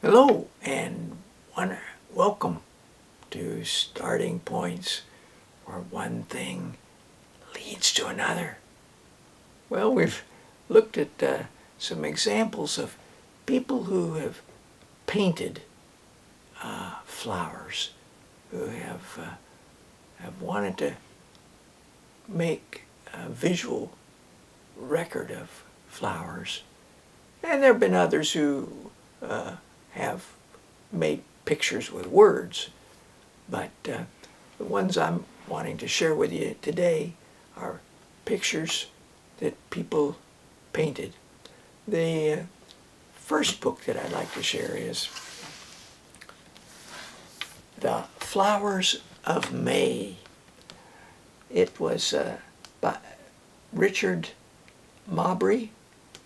Hello and welcome to Starting Points where one thing leads to another. Well, we've looked at some examples of people who have painted flowers, who have wanted to make a visual record of flowers. And there have been others who have made pictures with words, but the ones I'm wanting to share with you today are pictures that people painted. The first book that I'd like to share is The Flowers of May. It was by Richard Mabry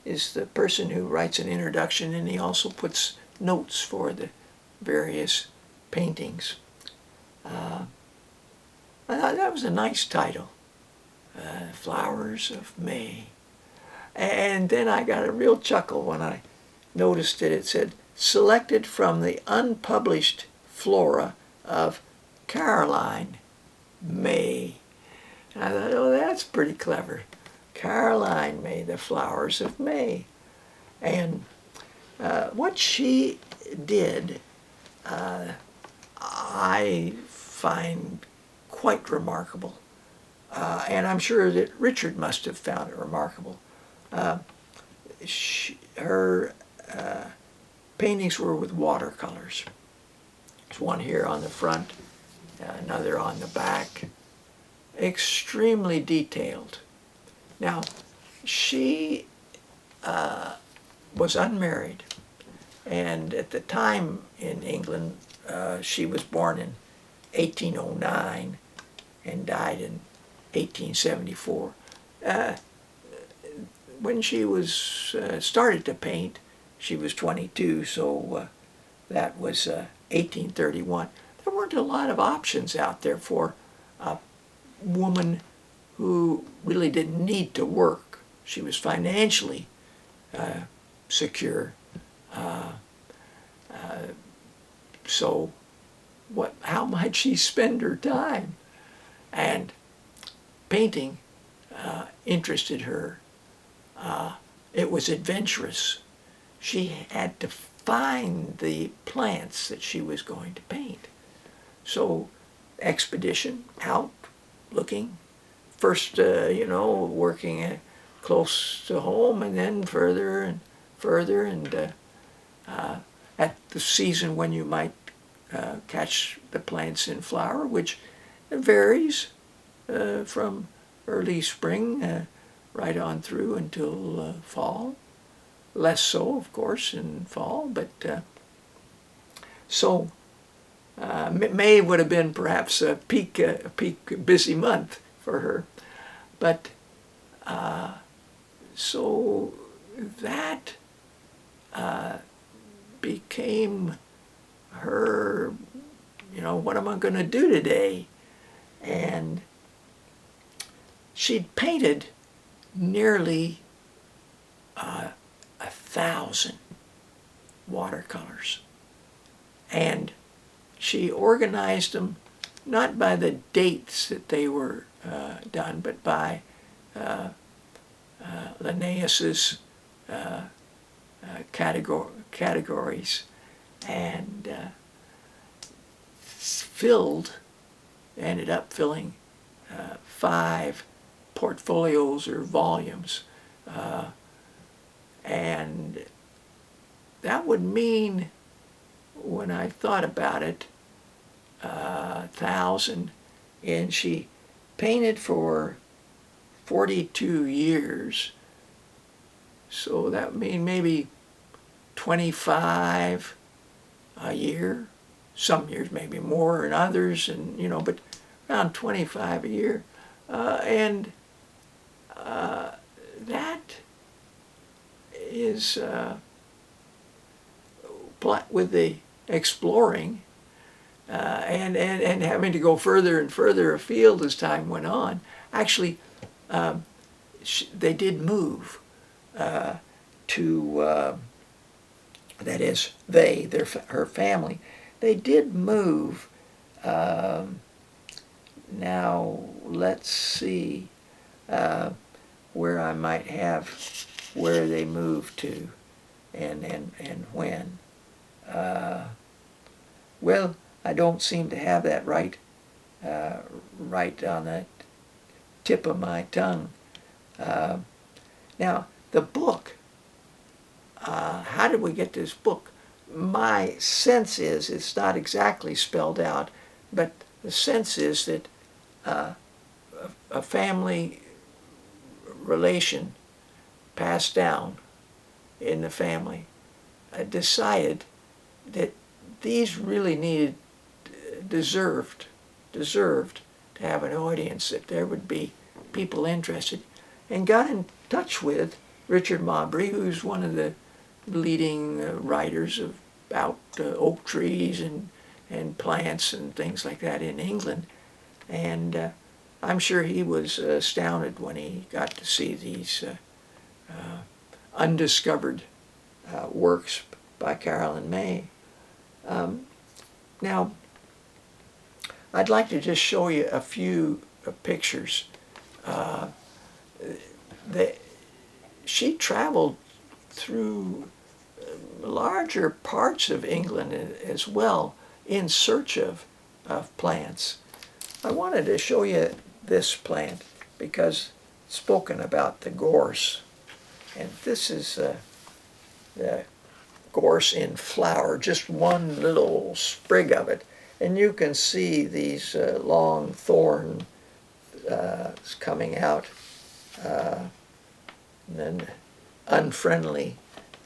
is the person who writes an introduction, and he also puts notes for the various paintings. I thought that was a nice title, Flowers of May. And then I got a real chuckle when I noticed that it said, selected from the unpublished flora of Caroline May. And I thought, oh, that's pretty clever. Caroline May, the Flowers of May. And what she did, I find quite remarkable. And I'm sure that Richard must have found it remarkable. Her paintings were with watercolors. There's one here on the front, another on the back. Extremely detailed. Now, she was unmarried, and at the time in England, she was born in 1809 and died in 1874. When she was started to paint, she was 22, so that was 1831. There weren't a lot of options out there for a woman who really didn't need to work. She was financially secure. So how might she spend her time? And painting interested her. It was adventurous. She had to find the plants that she was going to paint. So expedition, out, looking, first, working close to home, and then further and further, and at the season when you might catch the plants in flower, which varies from early spring right on through until fall. Less so, of course, in fall, but so May would have been perhaps a peak busy month for her. But so that became her, what am I going to do today? And she'd painted nearly 1,000 watercolors. And she organized them not by the dates that they were done, but by Linnaeus's categories, and ended up filling 5 portfolios or volumes. And that would mean, when I thought about it, 1,000, and she painted for 42 years. So that would mean maybe 25 a year. Some years maybe more than others, and but around 25 a year. And that is with the exploring and having to go further and further afield as time went on. Actually, they did move to that is, they, her family, they did move. Now, let's see where I might have where they moved to and when. Well, I don't seem to have that right on the tip of my tongue. Now, the book, how did we get this book? My sense is it's not exactly spelled out, but the sense is that a family relation passed down in the family decided that these really deserved to have an audience, that there would be people interested, and got in touch with Richard Mabry, who's one of the leading writers about oak trees and plants and things like that in England. And I'm sure he was astounded when he got to see these undiscovered works by Caroline May. Now, I'd like to just show you a few pictures. She traveled through larger parts of England as well in search of plants. I wanted to show you this plant because it's spoken about the gorse. And this is the gorse in flower, just one little sprig of it. And you can see these long thorns coming out, and then unfriendly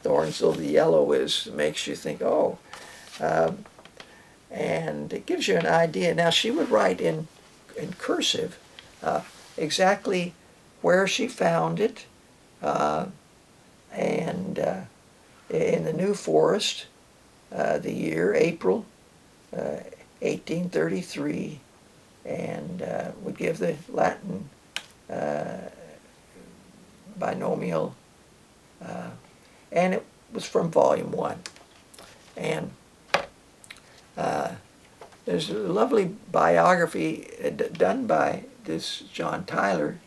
thorns, though the yellow makes you think, oh. And it gives you an idea. Now, she would write in cursive exactly where she found it, and in the New Forest, the year, April 1833, and would give the Latin binomial, and it was from volume 1. And there's a lovely biography done by this John Tyler.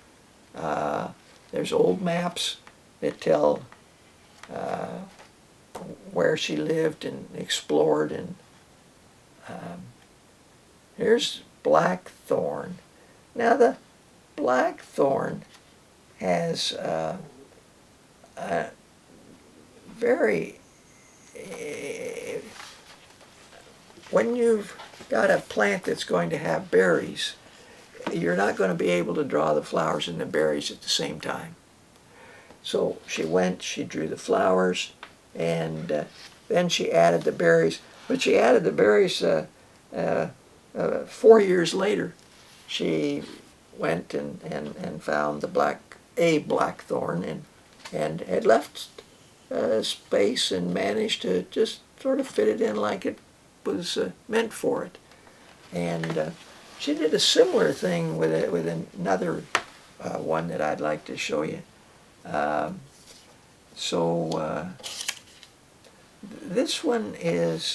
There's old maps that tell where she lived and explored. And here's blackthorn. Now, the blackthorn has a very when you've got a plant that's going to have berries, you're not going to be able to draw the flowers and the berries at the same time. So she drew the flowers, and then she added the berries. But she added the berries 4 years later. She went and found a blackthorn and had left space and managed to just sort of fit it in like it was meant for it. And she did a similar thing with another one that I'd like to show you. This one is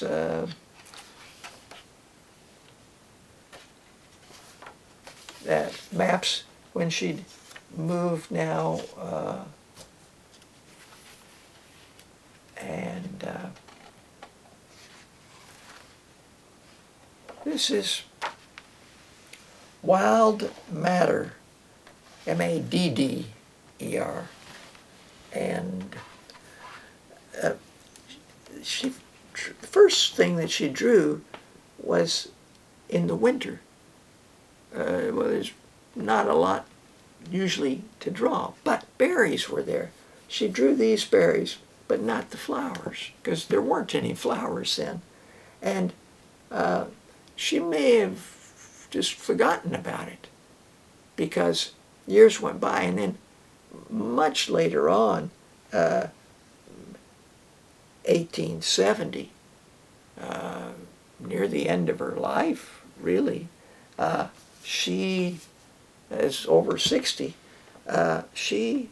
that maps when she'd moved now, and this is Wild Madder, Madder, and the first thing that she drew was in the winter. Well, there's not a lot usually to draw, but berries were there. She drew these berries, but not the flowers, because there weren't any flowers then. And she may have just forgotten about it, because years went by, and then much later on, 1870, near the end of her life, really, she is over 60. She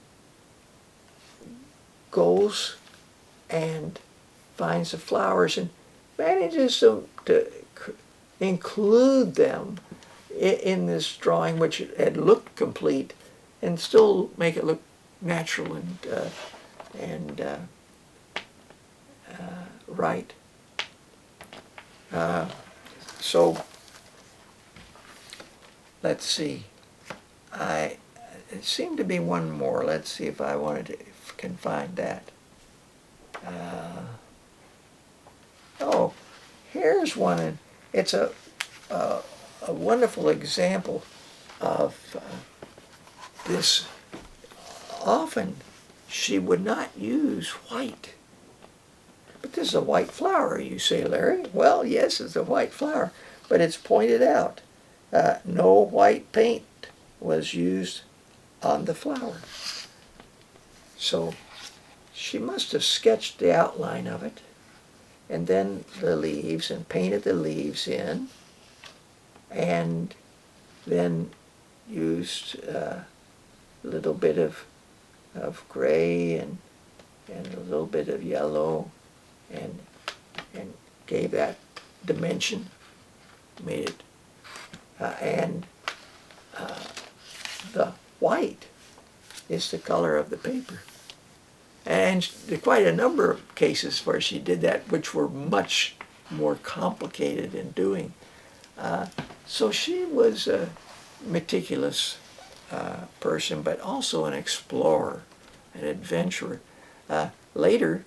goes and finds the flowers and manages to include them in this drawing, which had looked complete, and still make it look natural and right. So let's see. It seemed to be one more. Let's see if I can find that. Oh, here's one, and it's a wonderful example of this. Often she would not use white. But this is a white flower, you say, Larry. Well, yes, it's a white flower, but it's pointed out. No white paint was used on the flower. So she must have sketched the outline of it, and then the leaves, and painted the leaves in, and then used a little bit of gray and a little bit of yellow, and gave that dimension, made it, and the white is the color of the paper. And quite a number of cases where she did that, which were much more complicated in doing. So she was a meticulous person, but also an explorer, an adventurer. Later,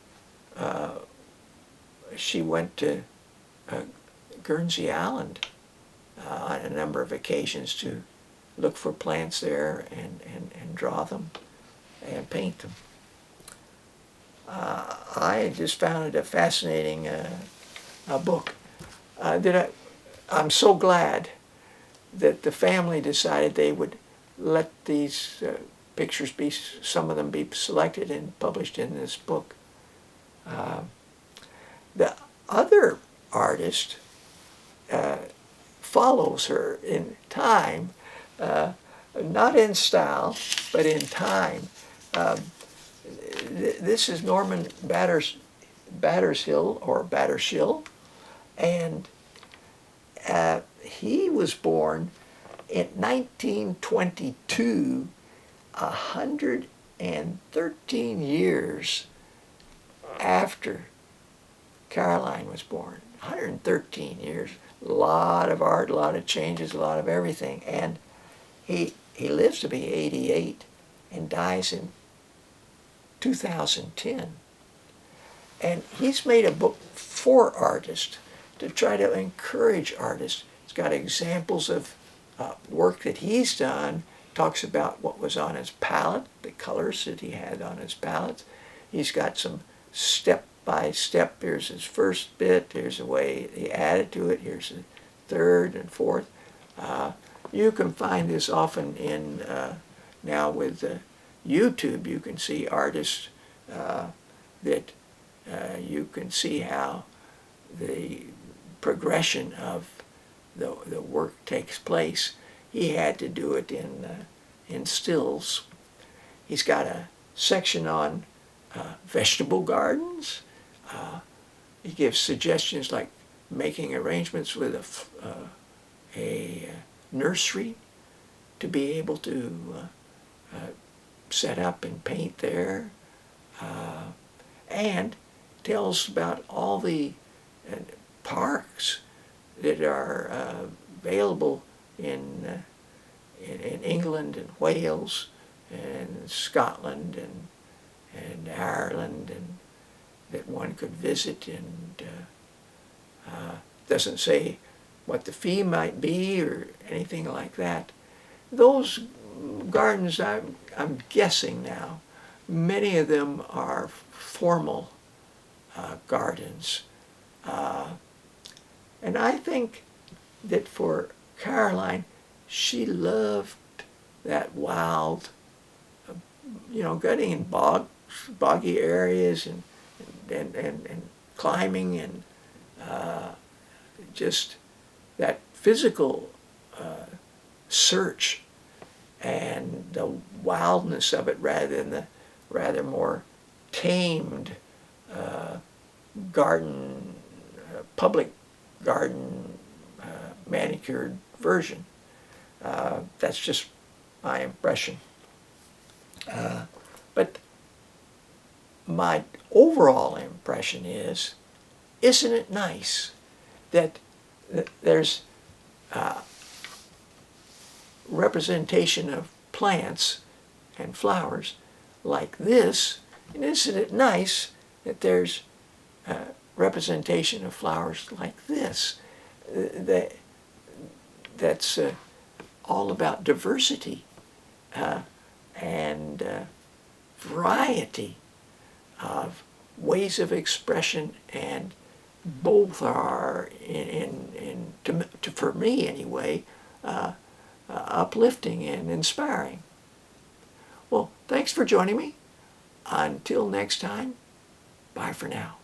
she went to Guernsey Island on a number of occasions to look for plants there and draw them and paint them. I just found it a fascinating book. I'm so glad that the family decided they would let these pictures be, some of them be selected and published in this book. The other artist follows her in time, not in style, but in time. This is Norman Battershill, or Battershill, and he was born in 1922, 113 years after Caroline was born. 113 years. A lot of art, a lot of changes, a lot of everything. And he lives to be 88 and dies in 2010. And he's made a book for artists to try to encourage artists. It's got examples of work that he's done, talks about what was on his palette, the colors that he had on his palettes. He's got some step-by-step, here's his first bit, here's the way he added to it, here's the third and fourth. You can find this often in, now with YouTube, you can see artists that you can see how the progression of the work takes place. He had to do it in stills. He's got a section on vegetable gardens. He gives suggestions like making arrangements with a nursery to be able to set up and paint there, and tells about all the parks that are available in England and Wales and Scotland and Ireland, and that one could visit, and doesn't say what the fee might be or anything like that. Those gardens, I'm guessing now, many of them are formal gardens. And I think that for Caroline, she loved that wild, getting in boggy areas and climbing, and just that physical search and the wildness of it, rather than the rather more tamed garden, public garden manicured version. That's just my impression. But my overall impression is, isn't it nice that there's representation of plants and flowers like this, and isn't it nice that there's representation of flowers like this? That's all about diversity and variety of ways of expression, and both are, for me anyway, uplifting and inspiring. Well, thanks for joining me. Until next time, bye for now.